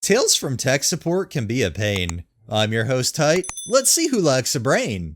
Tales from Tech Support can be a pain. I'm your host, Height. Let's see who lacks a brain.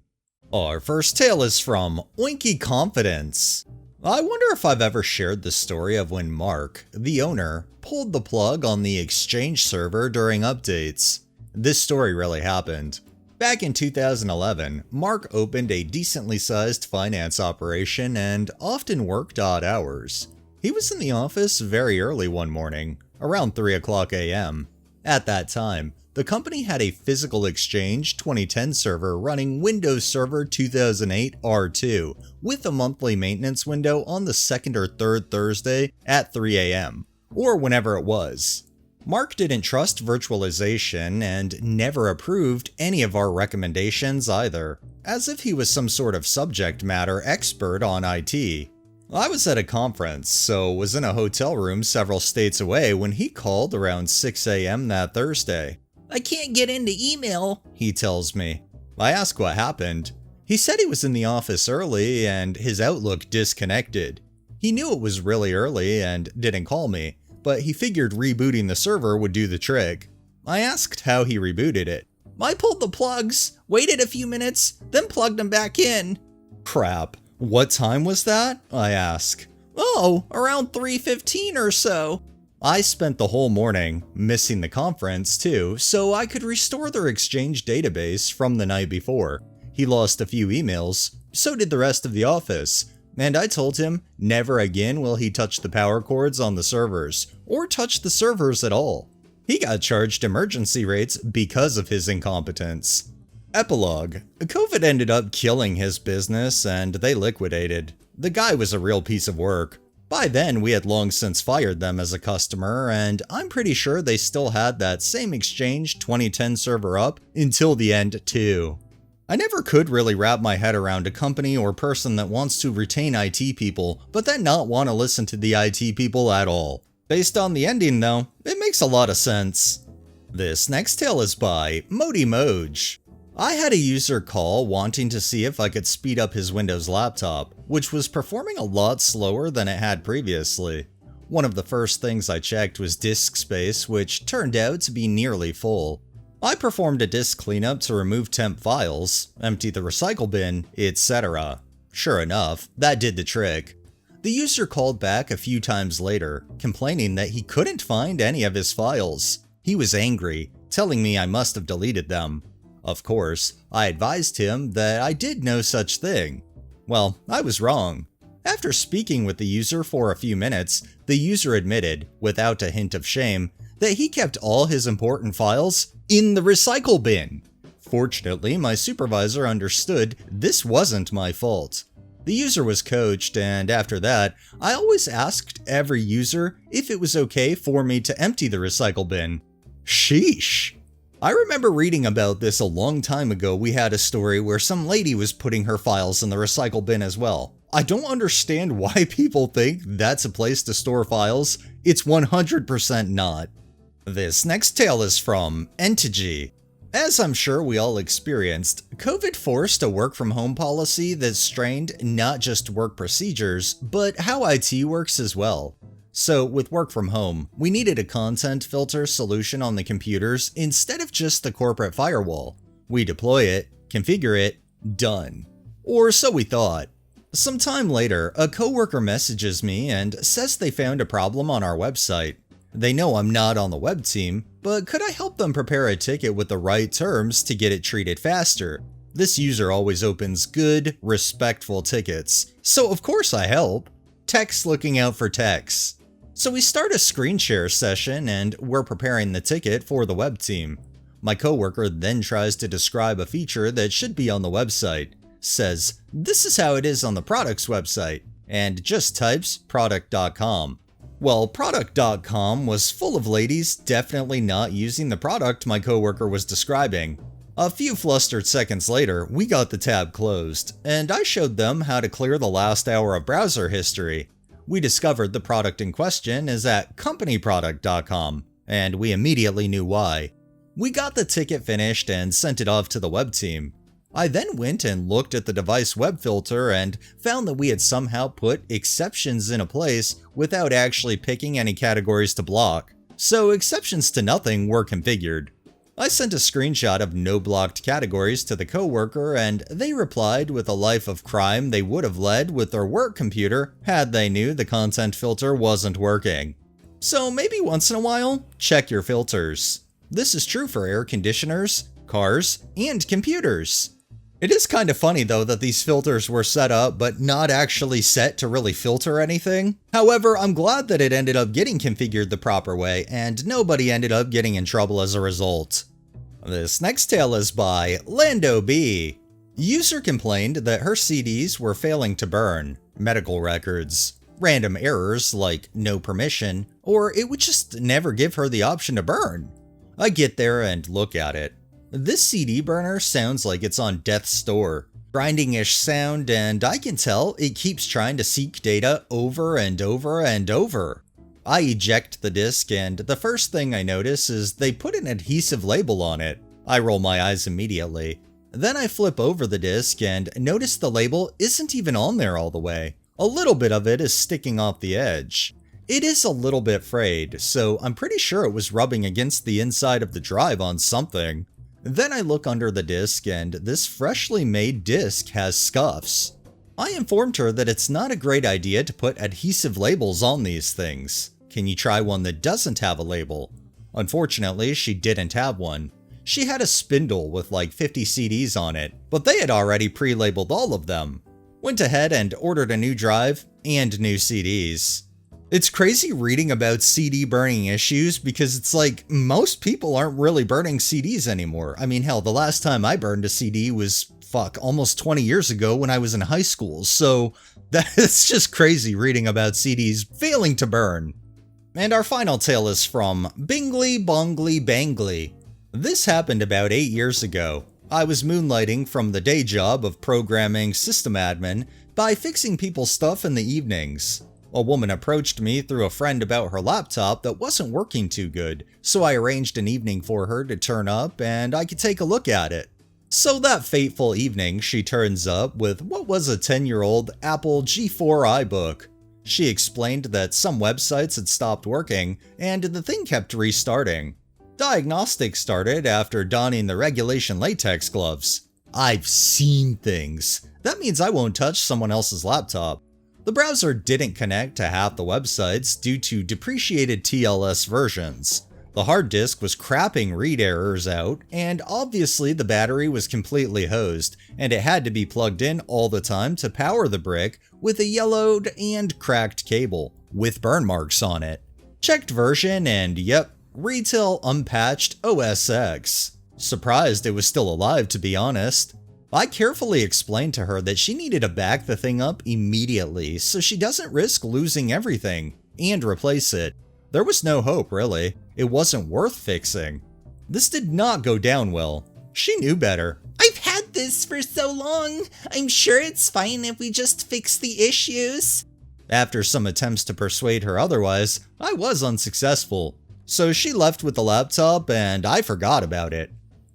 Our first tale is from Oinky Confidence. I wonder if I've ever shared the story of when Mark, the owner, pulled the plug on the Exchange server during updates. This story really happened. Back in 2011, Mark opened a decently sized finance operation and often worked odd hours. He was in the office very early one morning, around 3 o'clock a.m. At that time, the company had a physical Exchange 2010 server running Windows Server 2008 R2 with a monthly maintenance window on the second or third Thursday at 3 a.m., or whenever it was. Mark didn't trust virtualization and never approved any of our recommendations either, as if he was some sort of subject matter expert on IT. I was at a conference, so was in a hotel room several states away when he called around 6 a.m. that Thursday. "I can't get into email," he tells me. I ask what happened. He said he was in the office early and his Outlook disconnected. He knew it was really early and didn't call me, but he figured rebooting the server would do the trick. I asked how he rebooted it. "I pulled the plugs, waited a few minutes, then plugged them back in." Crap. What time was that? I ask. "Oh, around 3:15 or so." I spent the whole morning, missing the conference too, so I could restore their Exchange database from the night before. He lost a few emails, so did the rest of the office, and I told him never again will he touch the power cords on the servers, or touch the servers at all. He got charged emergency rates because of his incompetence. Epilogue. COVID ended up killing his business and they liquidated. The guy was a real piece of work. By then, we had long since fired them as a customer, and I'm pretty sure they still had that same Exchange 2010 server up until the end too. I never could really wrap my head around a company or person that wants to retain IT people, but then not want to listen to the IT people at all. Based on the ending though, it makes a lot of sense. This next tale is by Modi Moj. I had a user call wanting to see if I could speed up his Windows laptop, which was performing a lot slower than it had previously. One of the first things I checked was disk space, which turned out to be nearly full. I performed a disk cleanup to remove temp files, empty the recycle bin, etc. Sure enough, that did the trick. The user called back a few times later, complaining that he couldn't find any of his files. He was angry, telling me I must have deleted them. Of course, I advised him that I did no such thing. Well, I was wrong. After speaking with the user for a few minutes, the user admitted, without a hint of shame, that he kept all his important files in the recycle bin. Fortunately, my supervisor understood this wasn't my fault. The user was coached, and after that, I always asked every user if it was okay for me to empty the recycle bin. Sheesh. I remember reading about this a long time ago. We had a story where some lady was putting her files in the recycle bin as well. I don't understand why people think that's a place to store files. It's 100% not. This next tale is from Antigua. As I'm sure we all experienced, COVID forced a work-from-home policy that strained not just work procedures, but how IT works as well. So with work from home, we needed a content filter solution on the computers instead of just the corporate firewall. We deploy it, configure it, done. Or so we thought. Some time later, a coworker messages me and says they found a problem on our website. They know I'm not on the web team, but could I help them prepare a ticket with the right terms to get it treated faster? This user always opens good, respectful tickets, so of course I help. Tech's looking out for techs. So we start a screen share session and we're preparing the ticket for the web team. My coworker then tries to describe a feature that should be on the website, says, "This is how it is on the product's website," and just types product.com. Well, product.com was full of ladies definitely not using the product my coworker was describing. A few flustered seconds later, we got the tab closed, and I showed them how to clear the last hour of browser history. We discovered the product in question is at companyproduct.com, and we immediately knew why. We got the ticket finished and sent it off to the web team. I then went and looked at the device web filter and found that we had somehow put exceptions in a place without actually picking any categories to block. so exceptions to nothing were configured. I sent a screenshot of no blocked categories to the coworker, and they replied with a life of crime they would have led with their work computer had they knew the content filter wasn't working. So maybe once in a while, check your filters. This is true for air conditioners, cars, and computers. It is kind of funny though that these filters were set up but not actually set to really filter anything. However, I'm glad that it ended up getting configured the proper way and nobody ended up getting in trouble as a result. This next tale is by Lando B. User complained that her CDs were failing to burn, medical records, random errors like no permission, or it would just never give her the option to burn. I get there and look at it. This CD burner sounds like it's on death's door. Grinding-ish sound, and I can tell it keeps trying to seek data over and over and over. I eject the disc, and the first thing I notice is they put an adhesive label on it. I roll my eyes immediately. Then I flip over the disc and notice the label isn't even on there all the way. A little bit of it is sticking off the edge. It is a little bit frayed, so I'm pretty sure it was rubbing against the inside of the drive on something. Then I look under the disc, and this freshly made disc has scuffs. I informed her that it's not a great idea to put adhesive labels on these things. Can you try one that doesn't have a label? Unfortunately, she didn't have one. She had a spindle with like 50 CDs on it, but they had already pre-labeled all of them. Went ahead and ordered a new drive and new CDs. It's crazy reading about CD burning issues because it's like most people aren't really burning CDs anymore. I mean, hell, the last time I burned a CD was almost 20 years ago when I was in high school. So that's just crazy reading about CDs failing to burn. And our final tale is from Bingly Bongly Bangly. This happened about 8 years ago. I was moonlighting from the day job of programming system admin by fixing people's stuff in the evenings. A woman approached me through a friend about her laptop that wasn't working too good, so I arranged an evening for her to turn up and I could take a look at it. So that fateful evening, she turns up with what was a 10-year-old Apple G4 iBook. She explained that some websites had stopped working and the thing kept restarting. Diagnostics started after donning the regulation latex gloves. I've seen things. That means I won't touch someone else's laptop. The browser didn't connect to half the websites due to depreciated TLS versions. The hard disk was crapping read errors out, and obviously the battery was completely hosed, and it had to be plugged in all the time to power the brick with a yellowed and cracked cable, with burn marks on it. Checked version and yep, retail unpatched OS X. Surprised it was still alive, to be honest. I carefully explained to her that she needed to back the thing up immediately so she doesn't risk losing everything, and replace it. There was no hope, really. It wasn't worth fixing. This did not go down well. She knew better. I've had this for so long. I'm sure it's fine if we just fix the issues. After some attempts to persuade her otherwise, I was unsuccessful. So she left with the laptop and I forgot about it.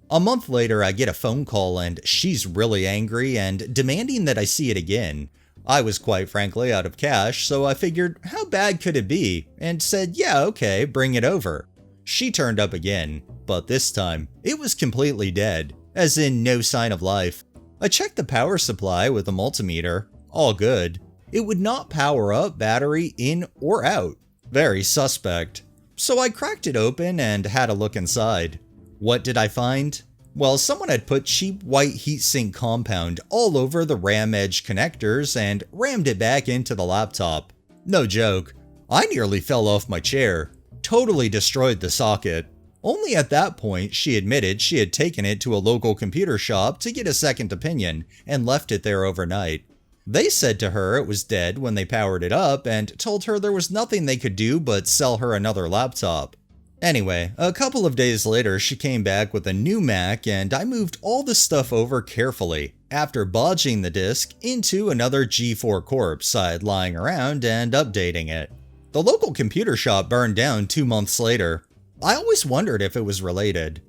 A month later, I get a phone call and she's really angry and demanding that I see it again. I was quite frankly out of cash, so I figured how bad could it be and said yeah, okay, bring it over. She turned up again, but this time it was completely dead, as in no sign of life. I checked the power supply with a multimeter, all good. It would not power up battery in or out. Very suspect. So I cracked it open and had a look inside. What did I find? Well, someone had put cheap white heatsink compound all over the RAM edge connectors and rammed it back into the laptop. No joke. I nearly fell off my chair. Totally destroyed the socket. Only at that point she admitted she had taken it to a local computer shop to get a second opinion and left it there overnight. They said to her it was dead when they powered it up and told her there was nothing they could do but sell her another laptop. Anyway, a couple of days later she came back with a new Mac and I moved all the stuff over carefully after bodging the disk into another G4 corpse I had lying around and updating it. The local computer shop burned down 2 months later. I always wondered if it was related.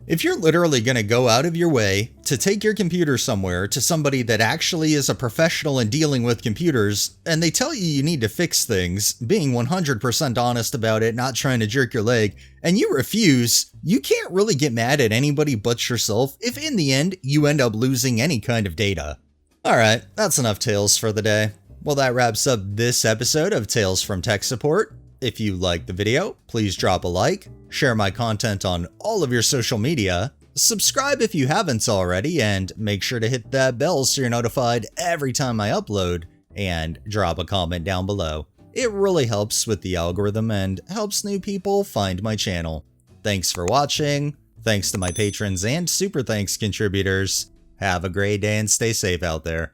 If you're literally going to go out of your way to take your computer somewhere to somebody that actually is a professional in dealing with computers, and they tell you need to fix things, being 100% honest about it, not trying to jerk your leg, and you refuse, you can't really get mad at anybody but yourself if in the end you end up losing any kind of data. Alright, that's enough tales for the day. Well, that wraps up this episode of Tales from Tech Support. If you liked the video, please drop a like, share my content on all of your social media, subscribe if you haven't already, and make sure to hit that bell so you're notified every time I upload, and drop a comment down below. It really helps with the algorithm and helps new people find my channel. Thanks for watching, thanks to my patrons and super thanks contributors. Have a great day and stay safe out there.